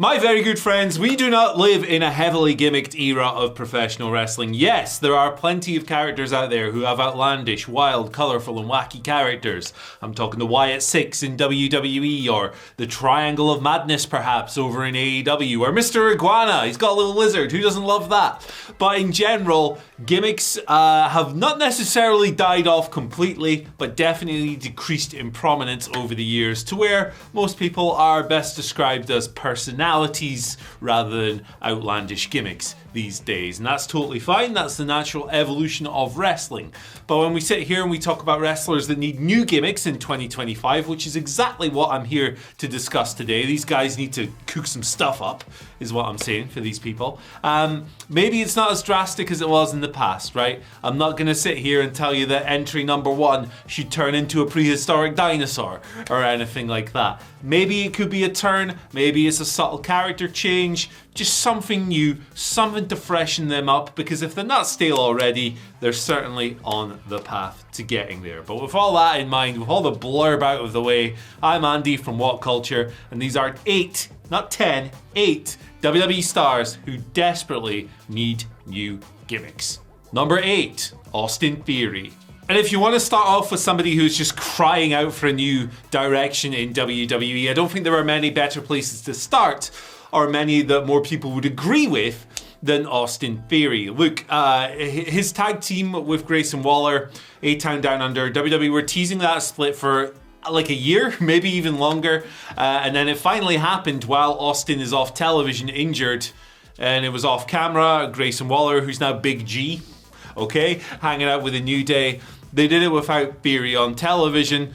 My very good friends, we do not live in a heavily gimmicked era of professional wrestling. Yes, there are plenty of characters out there who have outlandish, wild, colourful and wacky characters. I'm talking the Wyatt Six in WWE, or the Triangle of Madness perhaps over in AEW, or Mr. Iguana, he's got a little lizard, who doesn't love that? But in general, gimmicks have not necessarily died off completely, but definitely decreased in prominence over the years to where most people are best described as personalities rather than outlandish gimmicks these days. And that's totally fine. That's the natural evolution of wrestling. But when we sit here and we talk about wrestlers that need new gimmicks in 2025, which is exactly what I'm here to discuss today. These guys need to cook some stuff up, is what I'm saying for these people. Maybe it's not as drastic as it was in the past, right? I'm not going to sit here and tell you that entry number 1 should turn into a prehistoric dinosaur or anything like that. Maybe it could be a turn, maybe it's a subtle character change, just something new, something to freshen them up, because if they're not stale already, they're certainly on the path to getting there. But with all that in mind, with all the blurb out of the way, I'm Andy from WhatCulture, and these are 8, not 10, 8 WWE stars who desperately need new gimmicks. Number 8, Austin Theory. And if you want to start off with somebody who's just crying out for a new direction in WWE, I don't think there are many better places to start, or many that more people would agree with, than Austin Theory. Look, his tag team with Grayson Waller, A-Town Down Under, WWE were teasing that split for like a year, maybe even longer, and then it finally happened while Austin is off television injured, and it was off camera. Grayson Waller, who's now Big G, okay, hanging out with a New Day. They did it without Theory on television.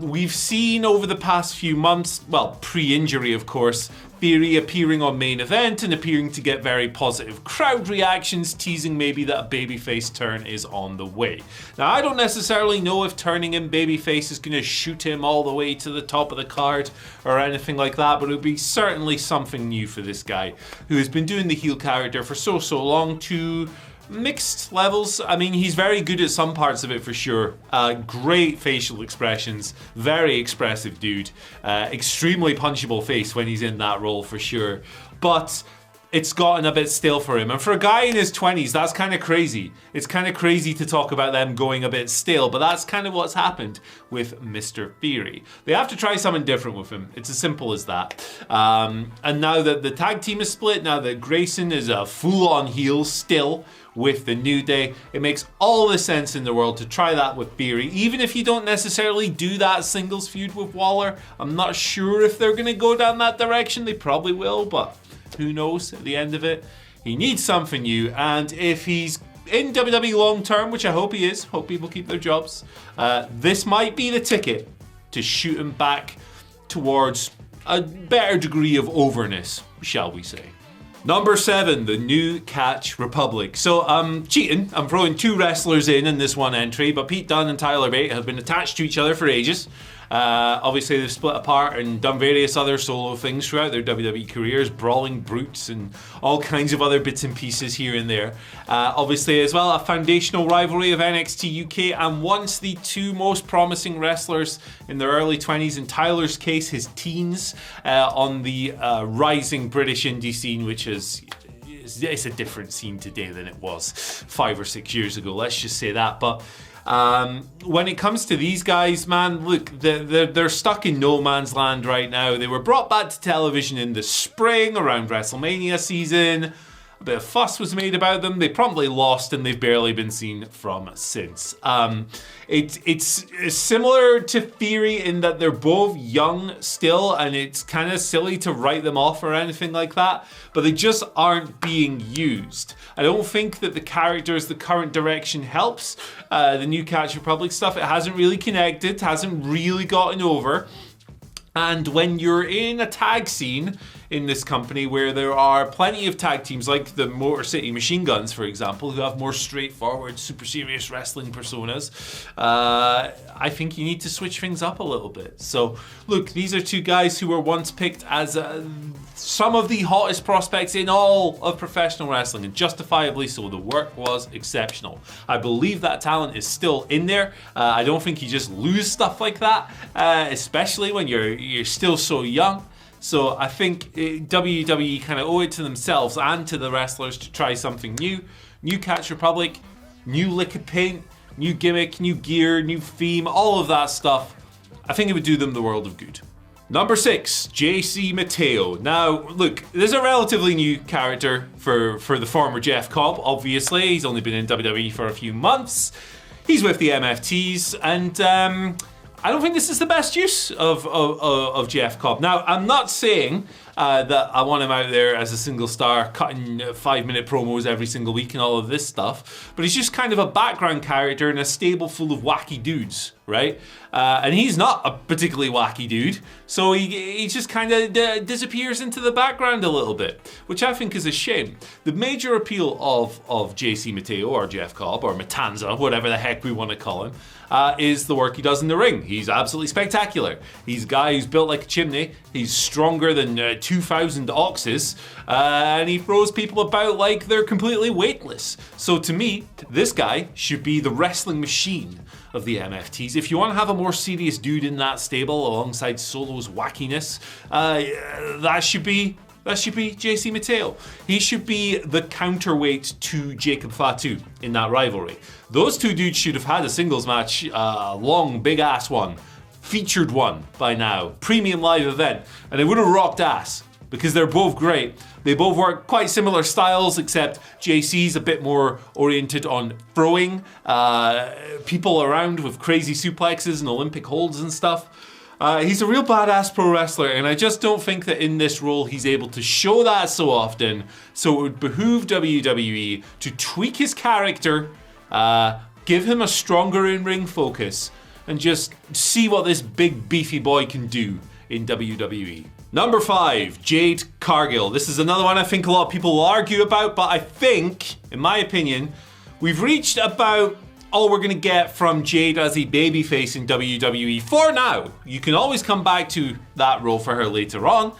We've seen over the past few months, well, pre-injury of course, Theory appearing on Main Event and appearing to get very positive crowd reactions, teasing maybe that a babyface turn is on the way. Now, I don't necessarily know if turning him babyface is going to shoot him all the way to the top of the card or anything like that, but it would be certainly something new for this guy who has been doing the heel character for so long to mixed levels. I mean, he's very good at some parts of it for sure. Great facial expressions, very expressive dude, extremely punchable face when he's in that role for sure. But it's gotten a bit stale for him. And for a guy in his 20s, that's kind of crazy. It's kind of crazy to talk about them going a bit stale, but that's kind of what's happened with Mr. Theory. They have to try something different with him. It's as simple as that. And now that the tag team is split, now that Grayson is a full-on heel still with the New Day, it makes all the sense in the world to try that with Theory. Even if you don't necessarily do that singles feud with Waller, I'm not sure if they're going to go down that direction. They probably will, but who knows at the end of it. He needs something new, and if he's in WWE long term, which I hope he is, hope people keep their jobs, this might be the ticket to shoot him back towards a better degree of overness, shall we say. Number 7, the New Catch Republic. So I'm cheating. I'm throwing 2 wrestlers in this one entry, but Pete Dunne and Tyler Bate have been attached to each other for ages. Obviously, they've split apart and done various other solo things throughout their WWE careers, brawling brutes and all kinds of other bits and pieces here and there. Obviously, as well, a foundational rivalry of NXT UK, and once the 2 most promising wrestlers in their early 20s, in Tyler's case, his teens, on the rising British indie scene, which is... it's a different scene today than it was 5 or 6 years ago, let's just say that. But when it comes to these guys, man, look, they're stuck in no man's land right now. They were brought back to television in the spring around WrestleMania season. A bit of fuss was made about them. They promptly lost, and they've barely been seen from since. It's similar to Theory in that they're both young still, and it's kind of silly to write them off or anything like that, but they just aren't being used. I don't think that the characters, the current direction helps. The New Catch Republic stuff, it hasn't really connected, hasn't really gotten over. And when you're in a tag scene in this company where there are plenty of tag teams like the Motor City Machine Guns, for example, who have more straightforward, super serious wrestling personas, I think you need to switch things up a little bit. So, look, these are 2 guys who were once picked as some of the hottest prospects in all of professional wrestling, and justifiably so. The work was exceptional. I believe that talent is still in there. I don't think you just lose stuff like that, especially when you're still so young. So I think WWE kind of owe it to themselves and to the wrestlers to try something new. New Catch Republic, new lick of paint, new gimmick, new gear, new theme, all of that stuff. I think it would do them the world of good. Number 6, JC Matteo. Now, look, this is a relatively new character for the former Jeff Cobb, obviously. He's only been in WWE for a few months. He's with the MFTs, and I don't think this is the best use of Jeff Cobb. Now, I'm not saying that I want him out there as a single star, cutting 5-minute promos every single week and all of this stuff, but he's just kind of a background character in a stable full of wacky dudes, right? And he's not a particularly wacky dude, so he just kind of disappears into the background a little bit, which I think is a shame. The major appeal of JC Matteo, or Jeff Cobb, or Matanza, whatever the heck we want to call him, is the work he does in the ring. He's absolutely spectacular. He's a guy who's built like a chimney. He's stronger than 2,000 oxes, and he throws people about like they're completely weightless. So to me, this guy should be the wrestling machine of the MFTs. If you want to have a more serious dude in that stable alongside Solo's wackiness, that should be JC Matteo. He should be the counterweight to Jacob Fatu in that rivalry. Those two dudes should have had a singles match, long, big ass one, featured one by now, premium live event, and it would have rocked ass because they're both great. They both work quite similar styles, except JC's a bit more oriented on throwing people around with crazy suplexes and Olympic holds and stuff. He's a real badass pro wrestler, and I just don't think that in this role he's able to show that so often. So it would behoove WWE to tweak his character, give him a stronger in-ring focus, and just see what this big beefy boy can do in WWE. Number 5, Jade Cargill. This is another one I think a lot of people will argue about, but I think, in my opinion, we've reached about all we're going to get from Jade as a babyface in WWE for now. You can always come back to that role for her later on,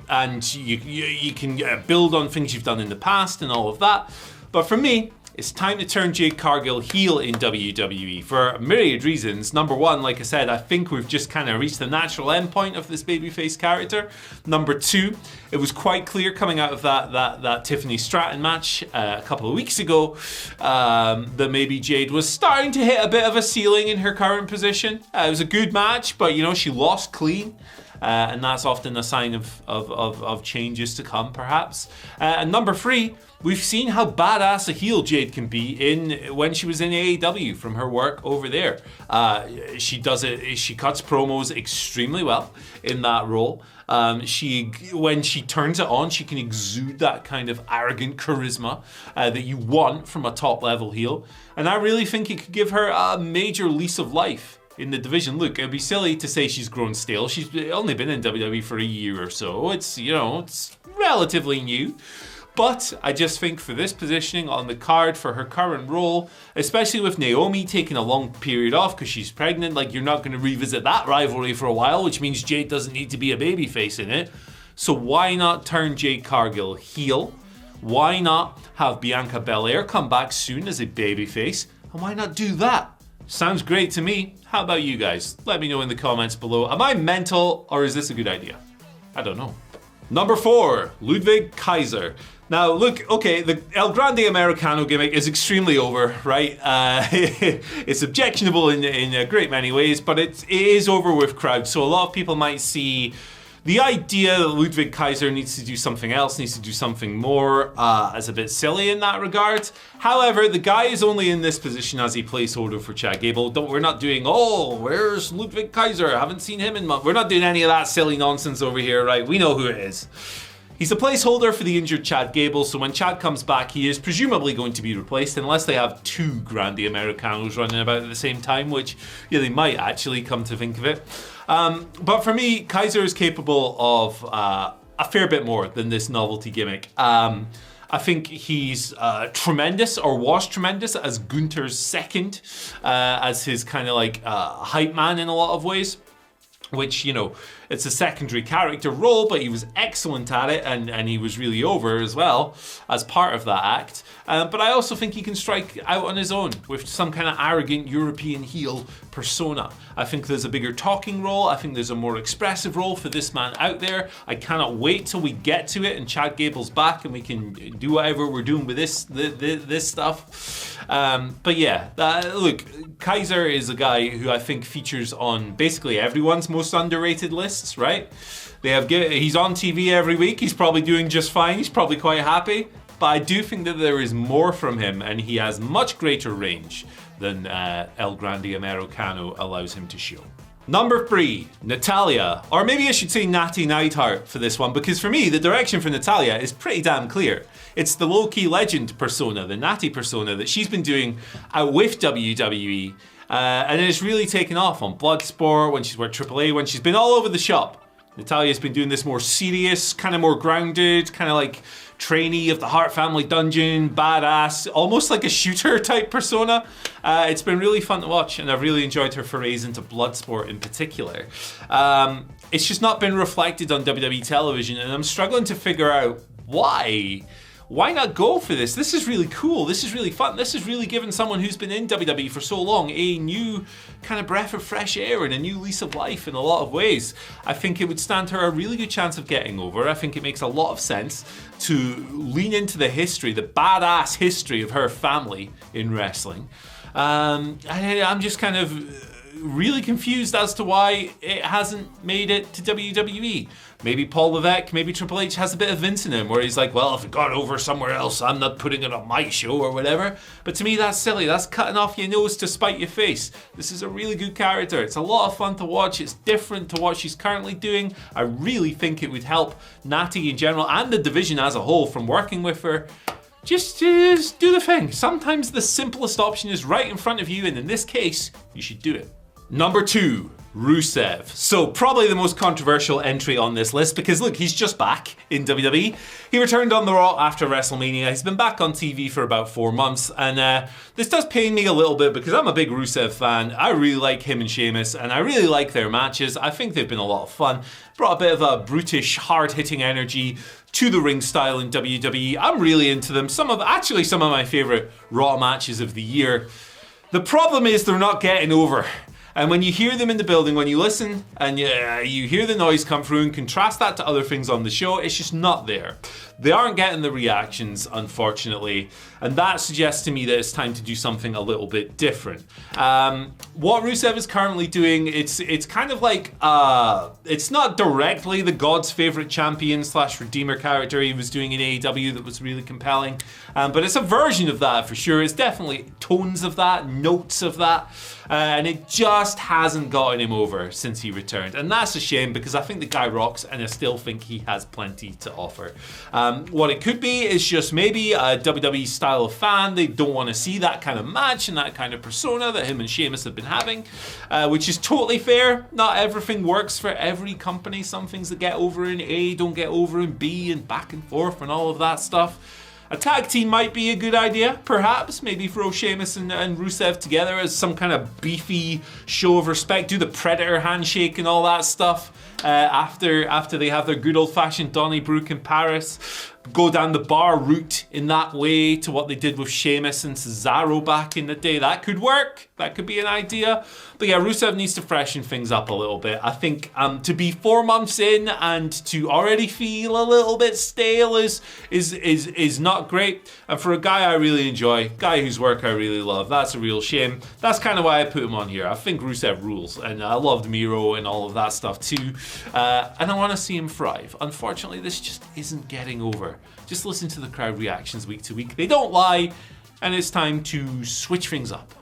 and you can build on things you've done in the past and all of that. But for me, it's time to turn Jade Cargill heel in WWE for a myriad reasons. Number 1, like I said, I think we've just kind of reached the natural end point of this babyface character. Number 2, it was quite clear coming out of that Tiffany Stratton match a couple of weeks ago that maybe Jade was starting to hit a bit of a ceiling in her current position. It was a good match, but she lost clean. And that's often a sign of changes to come, perhaps. And number 3, we've seen how badass a heel Jade can be when she was in AEW from her work over there. She does it. She cuts promos extremely well in that role. When she turns it on, she can exude that kind of arrogant charisma that you want from a top level heel. And I really think it could give her a major lease of life in the division. Look, it'd be silly to say she's grown stale. She's only been in WWE for a year or so. It's relatively new. But I just think for this positioning on the card for her current role, especially with Naomi taking a long period off because she's pregnant, like you're not going to revisit that rivalry for a while, which means Jade doesn't need to be a babyface in it. So why not turn Jade Cargill heel? Why not have Bianca Belair come back soon as a babyface? And why not do that? Sounds great to me. How about you guys? Let me know in the comments below. Am I mental or is this a good idea? I don't know. Number 4, Ludvig Kaiser. Now, look, okay, the El Grande Americano gimmick is extremely over, right? It's objectionable in a great many ways, but it is over with crowds. So a lot of people might see the idea that Ludvig Kaiser needs to do something else, needs to do something more, as a bit silly in that regard. However, the guy is only in this position as a placeholder for Chad Gable. We're not doing, where's Ludvig Kaiser? I haven't seen him in months. We're not doing any of that silly nonsense over here, right? We know who it is. He's a placeholder for the injured Chad Gable, so when Chad comes back, he is presumably going to be replaced, unless they have 2 Grande Americanos running about at the same time, which, they might actually come to think of it. But for me, Kaiser is capable of a fair bit more than this novelty gimmick. I think he's tremendous, or was tremendous, as Gunther's second, as his kind of like hype man in a lot of ways. Which, It's a secondary character role, but he was excellent at it, and he was really over as well as part of that act. But I also think he can strike out on his own with some kind of arrogant European heel persona. I think there's a bigger talking role. I think there's a more expressive role for this man out there. I cannot wait till we get to it and Chad Gable's back and we can do whatever we're doing with this stuff. But yeah, look, Kaiser is a guy who I think features on basically everyone's most underrated lists, right? He's on TV every week. He's probably doing just fine. He's probably quite happy. But I do think that there is more from him, and he has much greater range than El Grande Americano allows him to show. Number 3, Natalya. Or maybe I should say Natty Neidhart for this one, because for me, the direction for Natalya is pretty damn clear. It's the low-key legend persona, the Natty persona that she's been doing with WWE, and it's really taken off on Bloodsport, when she's worked AAA, when she's been all over the shop. Natalya's been doing this more serious, kind of more grounded, kind of like trainee of the Hart Family Dungeon, badass, almost like a shooter type persona. It's been really fun to watch, and I've really enjoyed her forays into Bloodsport in particular. It's just not been reflected on WWE television, and I'm struggling to figure out why. Why not go for this? This is really cool. This is really fun. This is really giving someone who's been in WWE for so long a new kind of breath of fresh air and a new lease of life in a lot of ways. I think it would stand her a really good chance of getting over. I think it makes a lot of sense to lean into the history, the badass history of her family in wrestling. I'm just kind of really confused as to why it hasn't made it to WWE. Maybe Paul Levesque, maybe Triple H has a bit of Vince in him where he's like, well, if it got over somewhere else, I'm not putting it on my show or whatever. But to me, that's silly. That's cutting off your nose to spite your face. This is a really good character. It's a lot of fun to watch. It's different to what she's currently doing. I really think it would help Natty in general and the division as a whole from working with her. Just do the thing. Sometimes the simplest option is right in front of you, and in this case, you should do it. Number 2, Rusev. So probably the most controversial entry on this list because look, he's just back in WWE. He returned on the Raw after WrestleMania. He's been back on TV for about 4 months, and this does pain me a little bit because I'm a big Rusev fan. I really like him and Sheamus, and I really like their matches. I think they've been a lot of fun. Brought a bit of a brutish, hard-hitting energy to the ring style in WWE. I'm really into them. Some of my favorite Raw matches of the year. The problem is they're not getting over. And when you hear them in the building, when you listen and you hear the noise come through and contrast that to other things on the show, it's just not there. They aren't getting the reactions, unfortunately, and that suggests to me that it's time to do something a little bit different. What Rusev is currently doing, it's kind of like, it's not directly the God's favorite champion / redeemer character he was doing in AEW that was really compelling, but it's a version of that for sure. It's definitely tones of that, notes of that, and it just hasn't gotten him over since he returned, and that's a shame because I think the guy rocks and I still think he has plenty to offer. What it could be is just maybe a WWE style of fan. They don't want to see that kind of match and that kind of persona that him and Sheamus have been having, which is totally fair. Not everything works for every company. Some things that get over in A don't get over in B, and back and forth and all of that stuff. A tag team might be a good idea, perhaps. Maybe throw Sheamus and Rusev together as some kind of beefy show of respect. Do the Predator handshake and all that stuff after they have their good old-fashioned Donnybrook in Paris. Go down the bar route in that way to what they did with Sheamus and Cesaro back in the day. That could work. That could be an idea. But yeah, Rusev needs to freshen things up a little bit. I think to be 4 months in and to already feel a little bit stale is not great. And for a guy I really enjoy, guy whose work I really love, that's a real shame. That's kind of why I put him on here. I think Rusev rules, and I loved Miro and all of that stuff too. And I want to see him thrive. Unfortunately, this just isn't getting over. Just listen to the crowd reactions week to week. They don't lie, and it's time to switch things up.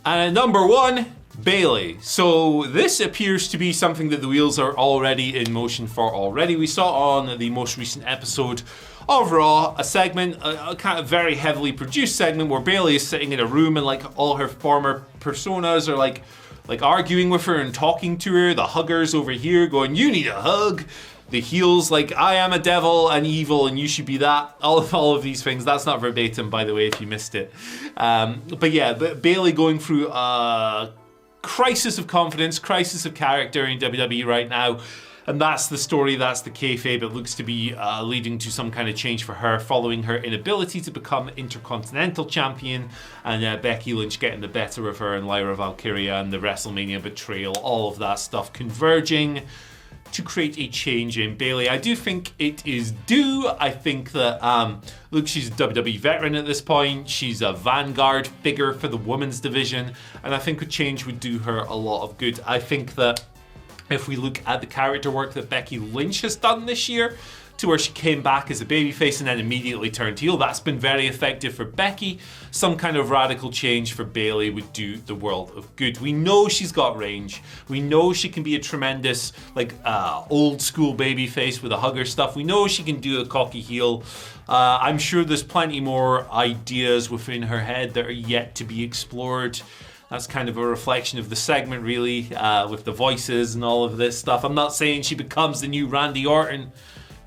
And at number 1, Bayley. So this appears to be something that the wheels are already in motion for already. We saw on the most recent episode of Raw a segment, a kind of very heavily produced segment where Bayley is sitting in a room and like all her former personas are like arguing with her and talking to her. The huggers over here going, you need a hug. The heels like, I am a devil and evil and you should be that. All of these things. That's not verbatim, by the way, if you missed it. But yeah, Bayley going through a crisis of confidence, crisis of character in WWE right now. And that's the story, that's the kayfabe. It looks to be leading to some kind of change for her following her inability to become Intercontinental Champion, and Becky Lynch getting the better of her, and Lyra Valkyria, and the WrestleMania betrayal, all of that stuff converging to create a change in Bayley. I do think it is due. I think that, look, she's a WWE veteran at this point. She's a vanguard figure for the women's division, and I think a change would do her a lot of good. I think that if we look at the character work that Becky Lynch has done this year, to where she came back as a babyface and then immediately turned heel, that's been very effective for Becky. Some kind of radical change for Bayley would do the world of good. We know she's got range. We know she can be a tremendous, old school babyface with a hugger stuff. We know she can do a cocky heel. I'm sure there's plenty more ideas within her head that are yet to be explored. That's kind of a reflection of the segment, really, with the voices and all of this stuff. I'm not saying she becomes the new Randy Orton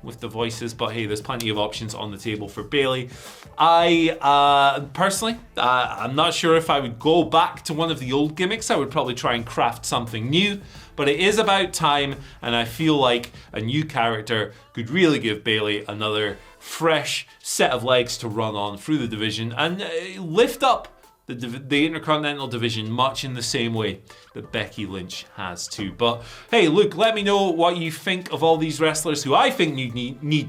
with the voices, but hey, there's plenty of options on the table for Bayley. I personally, I'm not sure if I would go back to one of the old gimmicks. I would probably try and craft something new, but it is about time, and I feel like a new character could really give Bayley another fresh set of legs to run on through the division and lift up the Intercontinental division much in the same way that Becky Lynch has too. But hey, look, let me know what you think of all these wrestlers who I think need new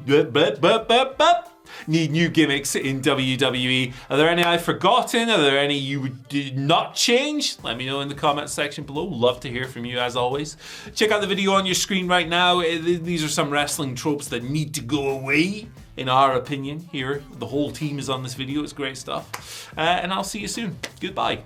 gimmicks in WWE. Are there any I've forgotten? Are there any you would not change? Let me know in the comments section below. Love to hear from you as always. Check out the video on your screen right now. These are some wrestling tropes that need to go away, in our opinion here. The whole team is on this video. It's great stuff. And I'll see you soon. Goodbye.